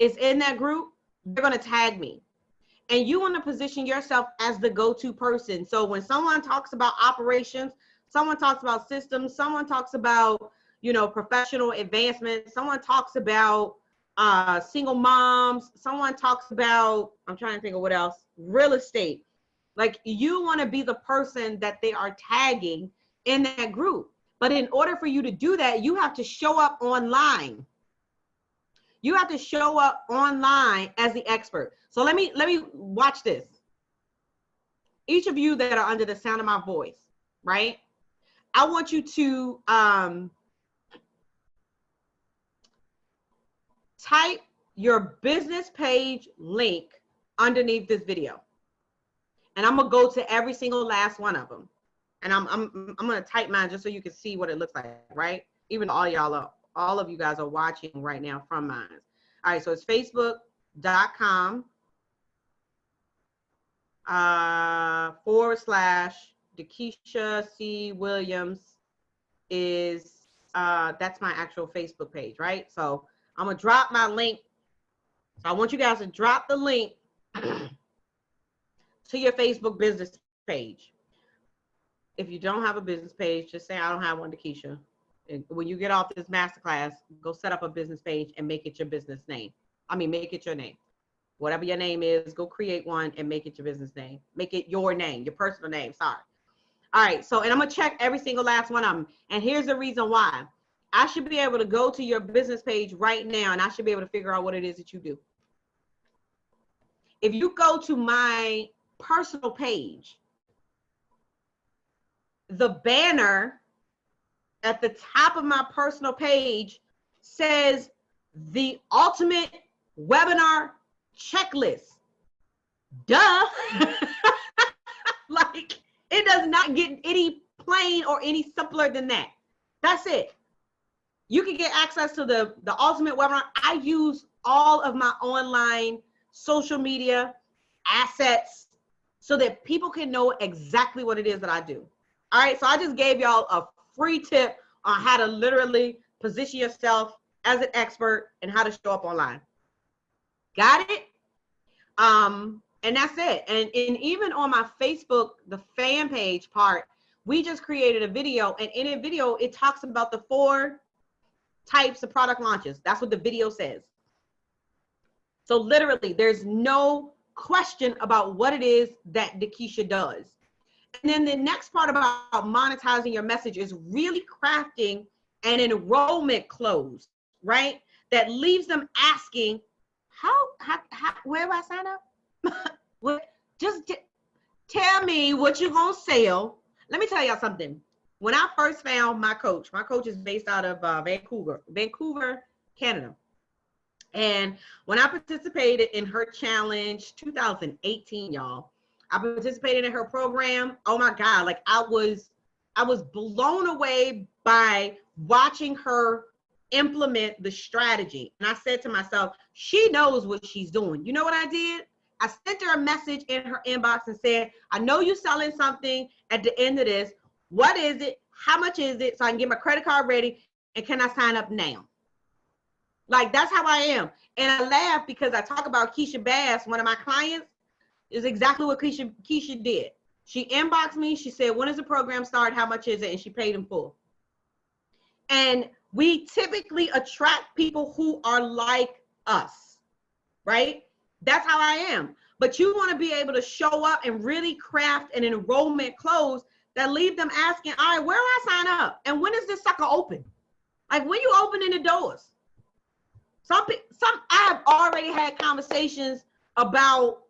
is in that group, they're going to tag me. And you want to position yourself as the go-to person. So when someone talks about operations, someone talks about systems, someone talks about, professional advancement, someone talks about single moms, someone talks about, I'm trying to think of what else, real estate. Like you want to be the person that they are tagging in that group. But in order for you to do that, you have to show up online. You have to show up online as the expert. So let me watch this. Each of you that are under the sound of my voice, right? I want you to type your business page link underneath this video. And I'm gonna go to every single last one of them. And I'm gonna type mine just so you can see what it looks like, right? Even all of you guys are watching right now from mine. All right, so it's facebook.com / Dakisha C. Williams is, that's my actual Facebook page, right? So I'm gonna drop my link. So I want you guys to drop the link to your Facebook business page. If you don't have a business page, just say I don't have one, Dakisha. And when you get off this masterclass, go set up a business page and make it your business name. Make it your name. Whatever your name is, go create one and make it your business name. Make it your name, your personal name, sorry. All right, so, and I'm gonna check every single last one of them. And here's the reason why. I should be able to go to your business page right now and I should be able to figure out what it is that you do. If you go to my personal page, the banner at the top of my personal page says the ultimate webinar checklist. Duh. Like it does not get any plain or any simpler than that. That's it. You can get access to the ultimate webinar. I use all of my online social media assets so that people can know exactly what it is that I do. All right, so I just gave y'all a free tip on how to literally position yourself as an expert and how to show up online. Got it? And that's it. And even on my Facebook, the fan page part, we just created a video, and in a video, it talks about the 4 types of product launches. That's what the video says. So literally, there's no question about what it is that Dakisha does. And then the next part about monetizing your message is really crafting an enrollment close, right? That leaves them asking, where do I sign up? Just tell me what you're going to sell. Let me tell y'all something. When I first found my coach is based out of Vancouver, Canada. And when I participated in her challenge 2018, y'all, I participated in her program. Oh my God, like I was blown away by watching her implement the strategy. And I said to myself, she knows what she's doing. You know what I did? I sent her a message in her inbox and said, I know you're selling something at the end of this. What is it? How much is it? So I can get my credit card ready. And can I sign up now? Like, that's how I am. And I laugh because I talk about Keisha Bass, one of my clients, is exactly what Keisha did. She inboxed me. She said, when does the program start? How much is it? And she paid in full. And we typically attract people who are like us, right? That's how I am. But you want to be able to show up and really craft an enrollment close that leave them asking, all right, where do I sign up? And when is this sucker open? Like, when you opening the doors? I have already had conversations about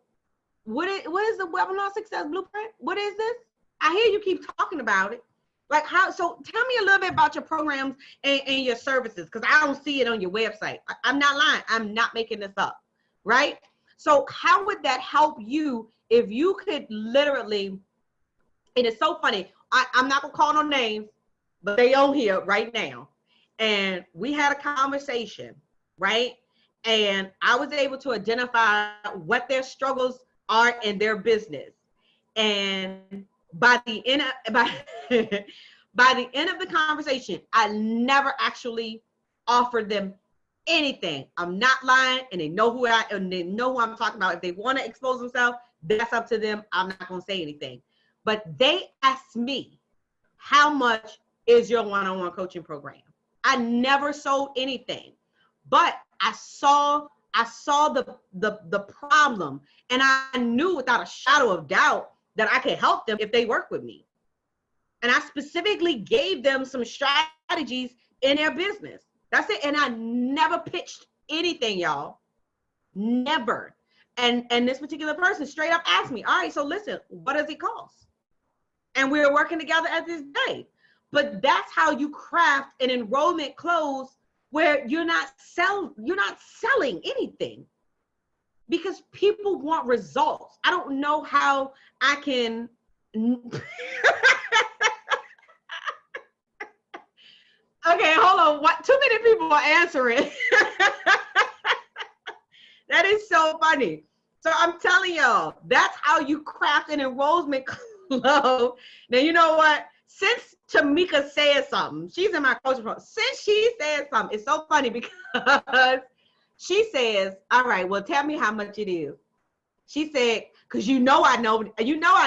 what is the Webinar Success Blueprint? What is this? I hear you keep talking about it. Like, how? So tell me a little bit about your programs and your services, because I don't see it on your website. I'm not lying. I'm not making this up, right? So how would that help you if you could literally, and it's so funny, I'm not gonna call no names, but they on here right now. And we had a conversation, right? And I was able to identify what their struggles are in their business. And by the end of, by the end of the conversation, I never actually offered them anything. I'm not lying, and they know who I'm talking about. If they want to expose themselves, that's up to them. I'm not going to say anything. But they asked me, how much is your one-on-one coaching program? I never sold anything, but I saw the problem, and I knew without a shadow of doubt that I could help them if they work with me. And I specifically gave them some strategies in their business. That's it. And I never pitched anything, y'all. Never. And this particular person straight up asked me, all right, so listen, what does it cost? And we were working together at this day. But that's how you craft an enrollment close where you're not selling anything, because people want results. I don't know how I can okay, hold on. What? Too many people are answering. That is so funny. So I'm telling y'all, that's how you craft an enrollment close. Now, you know what? Since Tamika said something, she's in my coaching program. Since she said something, it's so funny because she says, all right, well, tell me how much it is. She said, because you know I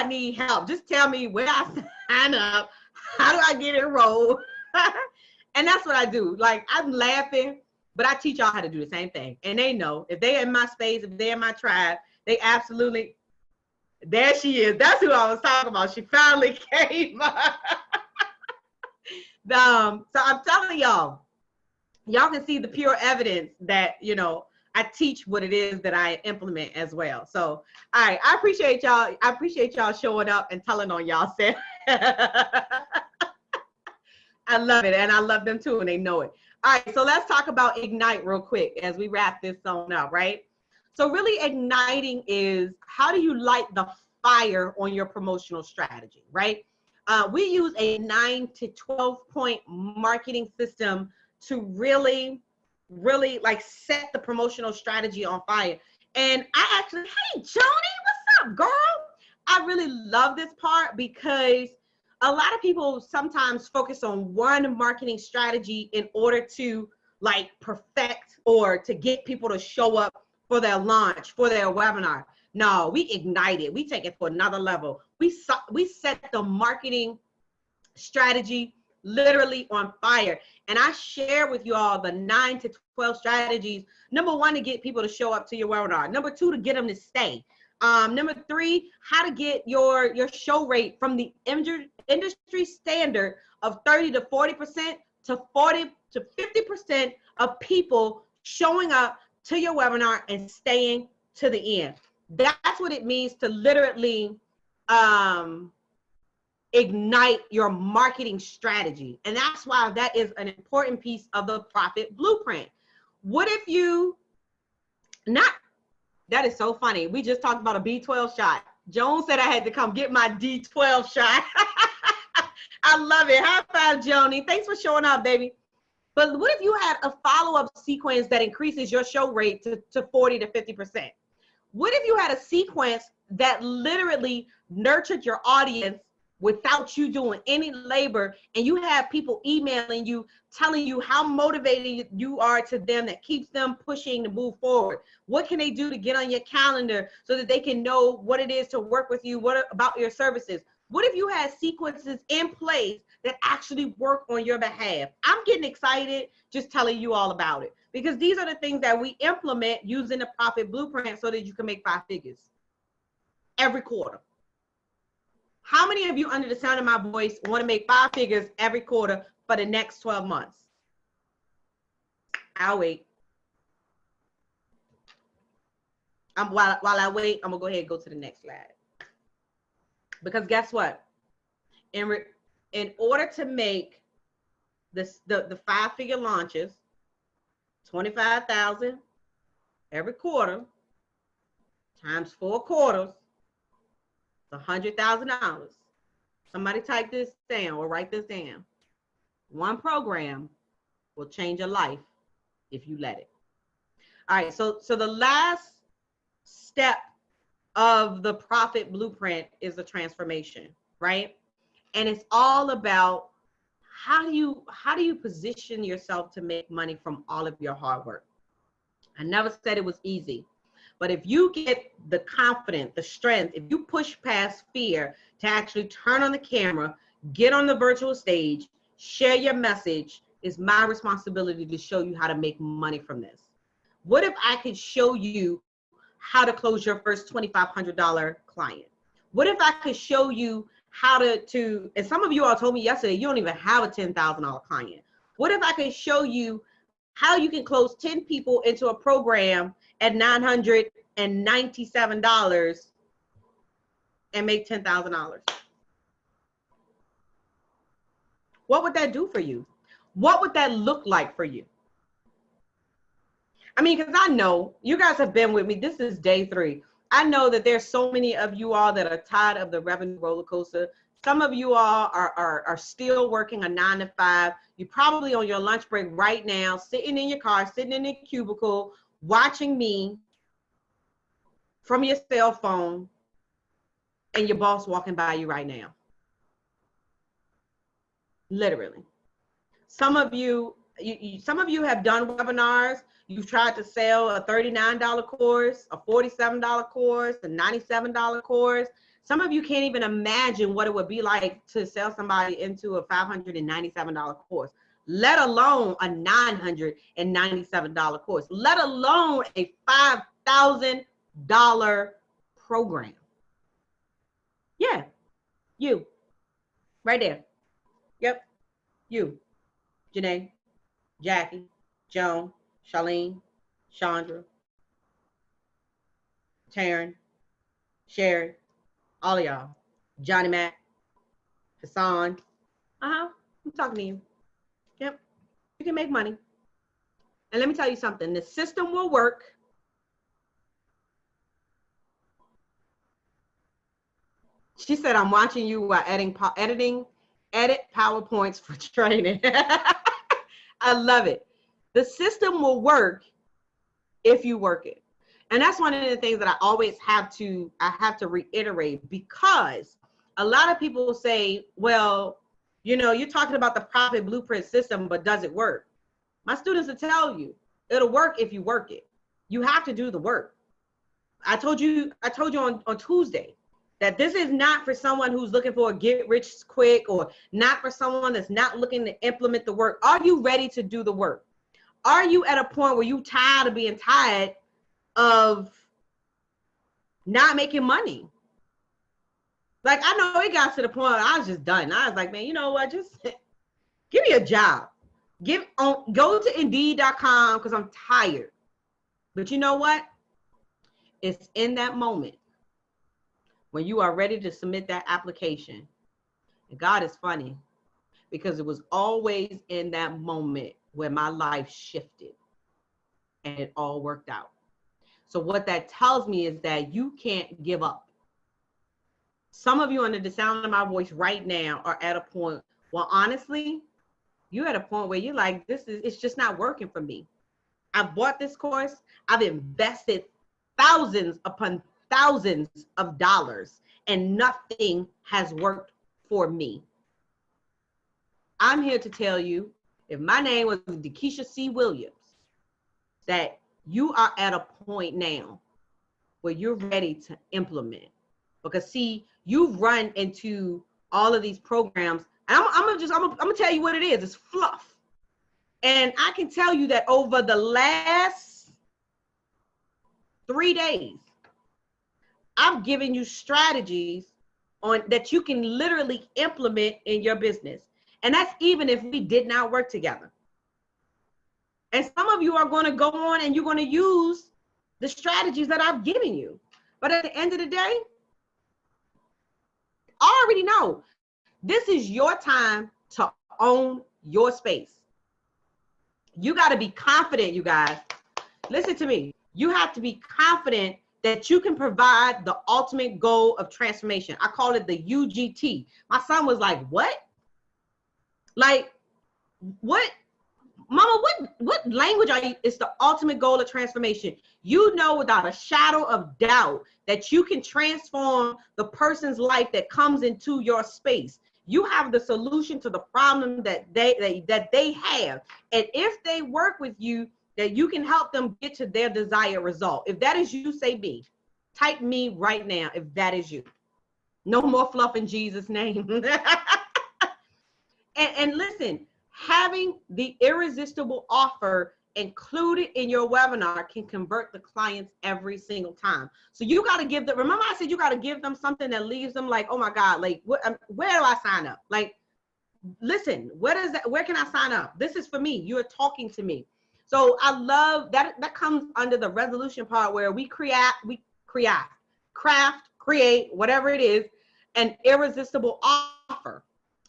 need help. Just tell me where I sign up. How do I get enrolled? And that's what I do. Like, I'm laughing, but I teach y'all how to do the same thing. And they know, if they're in my space, if they're in my tribe, they absolutely, there she is. That's who I was talking about. She finally came up. So I'm telling y'all can see the pure evidence that, you know, I teach what it is that I implement as well. So, all right, I appreciate y'all. I appreciate y'all showing up and telling on y'all. I love it, and I love them too, and they know it. All right, so let's talk about Ignite real quick as we wrap this on up, right? So really igniting is, how do you light the fire on your promotional strategy, right? We use a 9 to 12 point marketing system to really like set the promotional strategy on fire. And I actually, hey, Joni, what's up, girl? I really love this part because a lot of people sometimes focus on one marketing strategy in order to like perfect or to get people to show up for their launch, for their webinar. No, we ignite it. We take it to another level. We set the marketing strategy literally on fire. And I share with you all the 9 to 12 strategies. Number 1, to get people to show up to your webinar. Number 2, to get them to stay. Number 3, how to get your show rate from the industry standard of 30 to 40% to 40 to 50% of people showing up to your webinar and staying to the end. That's what it means to literally ignite your marketing strategy. And that's why that is an important piece of the profit blueprint. What if you that is so funny. We just talked about a B12 shot. Joan said I had to come get my D12 shot. I love it. High five, Joni. Thanks for showing up, baby. But what if you had a follow-up sequence that increases your show rate to 40 to 50%? What if you had a sequence that literally nurtured your audience without you doing any labor, and you have people emailing you, telling you how motivated you are to them, that keeps them pushing to move forward? What can they do to get on your calendar so that they can know what it is to work with you? What about your services? What if you had sequences in place that actually work on your behalf? I'm getting excited just telling you all about it, because these are the things that we implement using the profit blueprint so that you can make 5 figures every quarter. How many of you under the sound of my voice want to make 5 figures every quarter for the next 12 months? I'll wait. While I wait, I'm going to go ahead and go to the next slide. Because guess what? In order to make this, the 5-figure launches, 25,000 every quarter times 4 quarters, it's $100,000. Somebody type this down or write this down. One program will change your life if you let it. All right, so the last step of the profit blueprint is the transformation, right? And it's all about how do you position yourself to make money from all of your hard work. I never said it was easy, but if you get the confidence, the strength, if you push past fear to actually turn on the camera, get on the virtual stage, share your message, it's my responsibility to show you how to make money from this. What if I could show you how to close your first $2,500 client? What if I could show you how to, and some of you all told me yesterday, you don't even have a $10,000 client. What if I could show you how you can close 10 people into a program at $997 and make $10,000? What would that do for you? What would that look like for you? I mean, because I know you guys have been with me. This is day 3. I know that there's so many of you all that are tired of the revenue roller coaster. Some of you all are still working a 9 to 5. You're probably on your lunch break right now, sitting in your car, sitting in a cubicle, watching me from your cell phone, and your boss walking by you right now. Literally. Some of you have done webinars. You've tried to sell a $39 course, a $47 course, a $97 course. Some of you can't even imagine what it would be like to sell somebody into a $597 course, let alone a $997 course, let alone a $5,000 program. Yeah, you, right there. Yep, you, Janae, Jackie, Joan, Charlene, Chandra, Taryn, Sherry, all of y'all, Johnny Mac, Hassan. I'm talking to you. Yep, you can make money. And let me tell you something, the system will work. She said, I'm watching you while edit PowerPoints for training. I love it. The system will work if you work it. And that's one of the things that I always have to reiterate, because a lot of people say, well, you know, you're talking about the profit blueprint system, but does it work? My students will tell you, it'll work if you work it. You have to do the work. I told you on Tuesday that this is not for someone who's looking for a get rich quick, or not for someone that's not looking to implement the work. Are you ready to do the work? Are you at a point where you tired of being tired of not making money? Like, I know it got to the point where I was just done. I was like, man, you know what? Just give me a job. Go to Indeed.com, because I'm tired. But you know what? It's in that moment when you are ready to submit that application. And God is funny, because it was always in that moment where my life shifted and it all worked out. So what that tells me is that you can't give up. Some of you under the sound of my voice right now are at a point, well, honestly, you're at a point where you're like, it's just not working for me. I've bought this course. I've invested thousands upon thousands of dollars, and nothing has worked for me. I'm here to tell you, if my name was Dekeisha C. Williams, that you are at a point now where you're ready to implement. Because see, you've run into all of these programs, and I'm gonna tell you what it is. It's fluff. And I can tell you that over the last 3 days, I've given you strategies on that you can literally implement in your business. And that's even if we did not work together. And some of you are going to go on and you're going to use the strategies that I've given you. But at the end of the day, I already know this is your time to own your space. You got to be confident, you guys. Listen to me. You have to be confident that you can provide the ultimate goal of transformation. I call it the UGT. My son was like, what? Like, what? Mama, what language are you? It's the ultimate goal of transformation. You know without a shadow of doubt that you can transform the person's life that comes into your space. You have the solution to the problem that they have. And if they work with you, that you can help them get to their desired result. If that is you, say me. Type me right now if that is you. No more fluff in Jesus' name. and listen, having the irresistible offer included in your webinar can convert the clients every single time. So you got to give them, remember I said you got to give them something that leaves them like, oh my God, like where do I sign up? Like, listen, where can I sign up? This is for me. You're talking to me. So I love that. That comes under the resolution part where we craft, create, whatever it is, an irresistible offer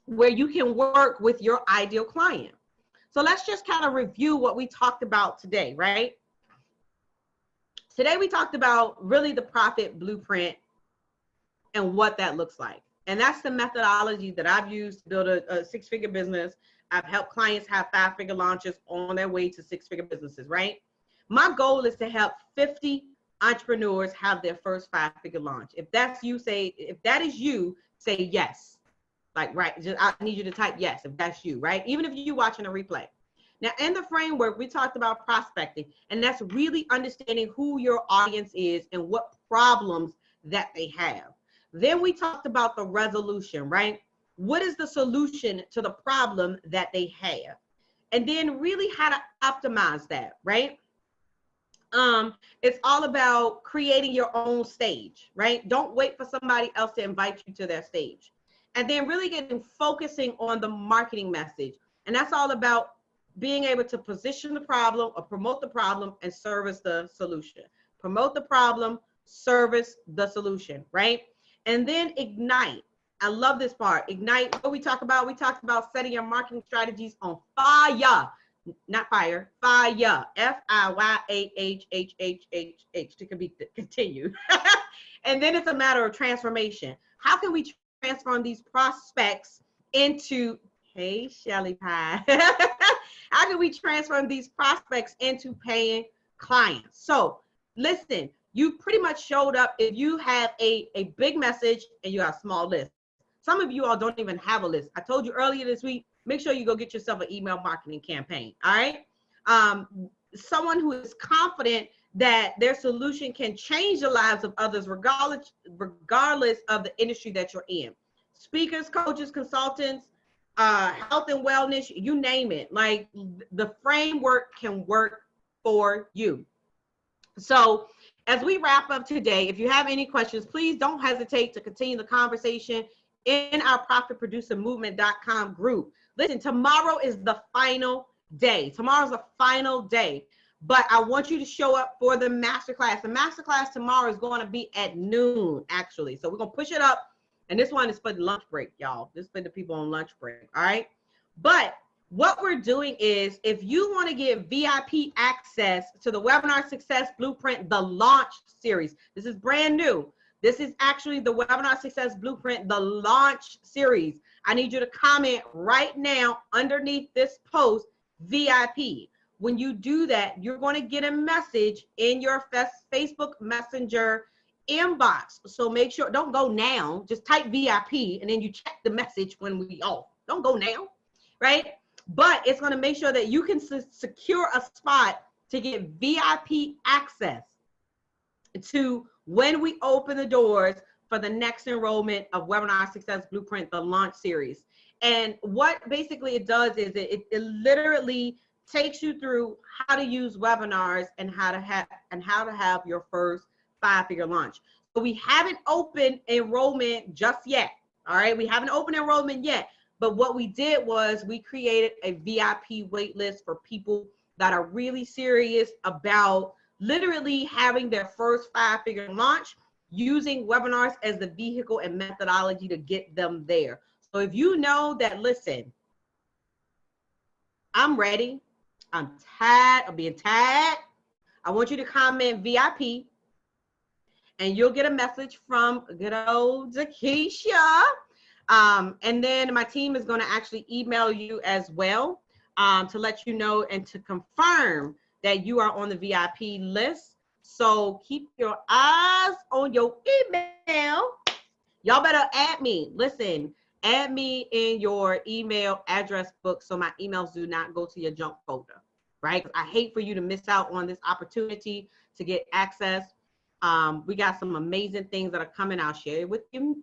where you can work with your ideal client. So let's just kind of review what we talked about today, right? Today we talked about really the profit blueprint and what that looks like. And that's the methodology that I've used to build a six-figure business. I've helped clients have 5-figure launches on their way to 6-figure businesses, right? My goal is to help 50 entrepreneurs have their first 5-figure launch. If that's you, if that is you, say yes. Like, right, I need you to type yes if that's you, right? Even if you're watching a replay. Now, in the framework, we talked about prospecting, and that's really understanding who your audience is and what problems that they have. Then we talked about the resolution, right? What is the solution to the problem that they have? And then really how to optimize that, right? It's all about creating your own stage, right? Don't wait for somebody else to invite you to their stage. And then really focusing on the marketing message. And that's all about being able to position the problem or promote the problem and service the solution. Promote the problem, service the solution, right? And then ignite. I love this part. Ignite, what we talk about? We talked about setting your marketing strategies on fire. Not fire, fire. F-I-Y-A-H-H-H-H-H. It can be continued. And then it's a matter of transformation. How can we transform these prospects into, hey, Shelly Pie. How can we transform these prospects into paying clients? So listen, you pretty much showed up if you have a big message and you have a small list. Some of you all don't even have a list. I told you earlier this week, make sure you go get yourself an email marketing campaign, all right? Someone who is confident that their solution can change the lives of others regardless of the industry that you're in. Speakers, coaches, consultants, health and wellness, you name it. Like, the framework can work for you. So as we wrap up today, if you have any questions, please don't hesitate to continue the conversation in our ProfitProducerMovement.com group. Listen, tomorrow is the final day. Tomorrow's the final day. But I want you to show up for the masterclass. The masterclass tomorrow is going to be at noon, actually. So we're going to push it up. And this one is for the lunch break, y'all. This is for the people on lunch break, all right? But what we're doing is, if you want to get VIP access to the Webinar Success Blueprint, the launch series, this is brand new. This is actually the Webinar Success Blueprint, the launch series. I need you to comment right now underneath this post, VIP. When you do that, you're going to get a message in your Facebook Messenger inbox. So make sure, don't go now, just type VIP and then you check the message when we off. Don't go now, right? But it's going to make sure that you can secure a spot to get VIP access to when we open the doors for the next enrollment of Webinar Success Blueprint, the launch series. And what basically it does is it literally takes you through how to use webinars and how to have your first 5-figure launch. So we haven't opened enrollment just yet. All right, we haven't opened enrollment yet. But what we did was we created a VIP wait list for people that are really serious about literally having their first 5-figure launch, using webinars as the vehicle and methodology to get them there. So if you know that, listen, I'm ready, I'm tired of being tired, I want you to comment VIP, and you'll get a message from good old Dakisha. And then my team is going to actually email you as well to let you know and to confirm that you are on the VIP list. So keep your eyes on your email. Y'all better add me. Listen, add me in your email address book so my emails do not go to your junk folder, right? I hate for you to miss out on this opportunity to get access. We got some amazing things that are coming. I'll share with you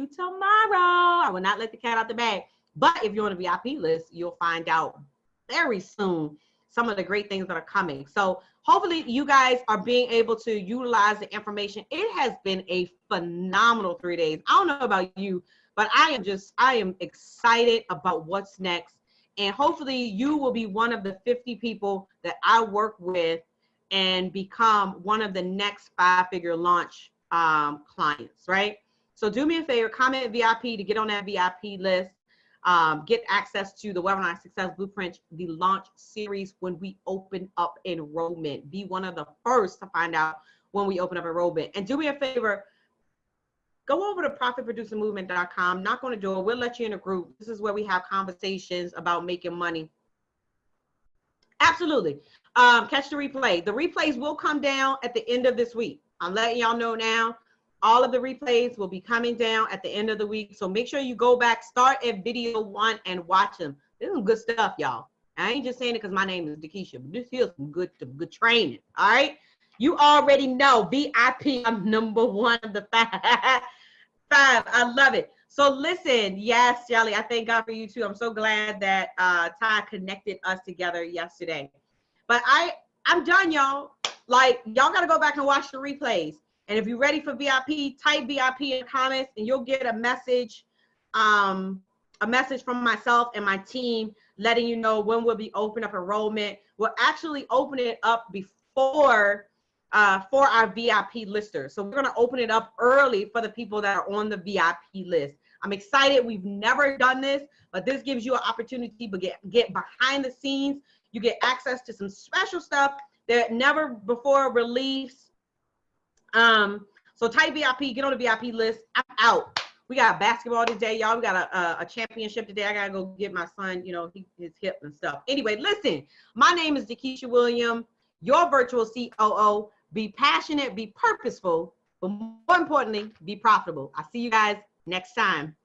tomorrow. I will not let the cat out the bag. But if you're on the VIP list, you'll find out very soon some of the great things that are coming. So hopefully you guys are being able to utilize the information. It has been a phenomenal 3 days. I don't know about you, but I am excited about what's next. And hopefully you will be one of the 50 people that I work with and become one of the next 5-figure launch clients, right? So do me a favor, comment VIP to get on that VIP list. Get access to the Webinar Success Blueprint, the launch series when we open up enrollment. Be one of the first to find out when we open up enrollment. And do me a favor, go over to profitproducermovement.com, knock on the door. We'll let you in a group. This is where we have conversations about making money. Absolutely. Catch the replay. The replays will come down at the end of this week. I'm letting y'all know now. All of the replays will be coming down at the end of the week. So make sure you go back, start at video 1 and watch them. This is some good stuff, y'all. I ain't just saying it because my name is Dakisha, but this here's some good training. All right. You already know VIP, I'm #1 of the 5. I love it. So listen, yes, Jelly, I thank God for you too. I'm so glad that Ty connected us together yesterday. But I'm done, y'all. Like, y'all got to go back and watch the replays. And if you're ready for VIP, type VIP in the comments and you'll get a message from myself and my team letting you know when we'll be opening up enrollment. We'll actually open it up before for our VIP listers. So we're going to open it up early for the people that are on the VIP list. I'm excited. We've never done this, but this gives you an opportunity to get behind the scenes. You get access to some special stuff that never before released. So type VIP, get on the VIP list. I'm out. We got basketball today, y'all. We got a championship today. I gotta go get my son, his hip and stuff. Anyway, listen, my name is Dakisha Williams, your virtual COO. Be passionate, be purposeful, but more importantly, be profitable. I'll see you guys next time.